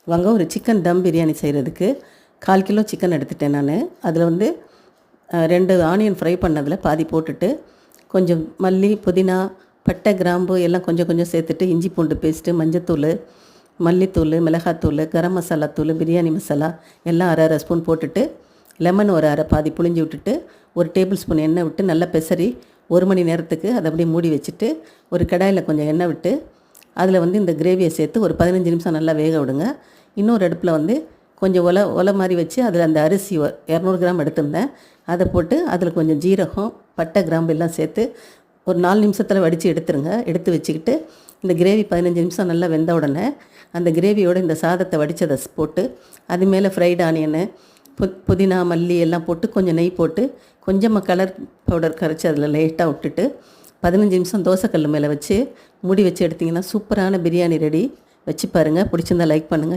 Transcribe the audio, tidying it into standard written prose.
வாங்க ஒரு சிக்கன் தம் பிரியாணி செய்கிறதுக்கு 1/4 கிலோ சிக்கன் எடுத்துட்டேன் நான். அதில் வந்து 2 ஆனியன் ஃப்ரை பண்ணதில் பாதி போட்டுட்டு, கொஞ்சம் மல்லி, புதினா, பட்டை, கிராம்பு எல்லாம் கொஞ்சம் கொஞ்சம் சேர்த்துட்டு, இஞ்சி பூண்டு பேஸ்ட்டு, மஞ்சத்தூள், மல்லித்தூள், மிளகாத்தூள், கரம் மசாலா தூள், பிரியாணி மசாலா எல்லாம் அரை அரை ஸ்பூன் போட்டுட்டு, லெமன் ஒரு அரை பாதி புழிஞ்சி விட்டுட்டு, ஒரு டேபிள் ஸ்பூன் எண்ணெய் விட்டு நல்லா பெசரி 1 மணி நேரத்துக்கு அதை அப்படியே மூடி வச்சுட்டு, ஒரு கடாயில் கொஞ்சம் எண்ணெய் விட்டு அதில் வந்து இந்த கிரேவியை சேர்த்து ஒரு 15 நிமிஷம் நல்லா வேக விடுங்க. இன்னொரு அடுப்பில் வந்து கொஞ்சம் ஒலை மாதிரி வச்சு அதில் அந்த அரிசி 200 கிராம் எடுத்திருந்தேன். அதை போட்டு அதில் கொஞ்சம் ஜீரகம், பட்டை, கிராம்பு எல்லாம் சேர்த்து ஒரு 4 நிமிஷத்தில் வடித்து எடுத்துருங்க. எடுத்து வச்சுக்கிட்டு இந்த கிரேவி 15 நிமிஷம் நல்லா வெந்த உடனே அந்த கிரேவியோடு இந்த சாதத்தை வடித்ததை போட்டு அது மேலே ஃப்ரைடு ஆனியனு, புதினா, மல்லி எல்லாம் போட்டு கொஞ்சம் நெய் போட்டு கொஞ்சமாக கலர் பவுடர் கரைச்சி அதில் லைட்டாக விட்டுட்டு 15 நிமிஷம் தோசைக்கல் மேலே வச்சு மூடி வச்சு எடுத்திங்கன்னா சூப்பரான பிரியாணி ரெடி. வச்சு பாருங்கள். பிடிச்சிருந்தா லைக் பண்ணுங்கள்.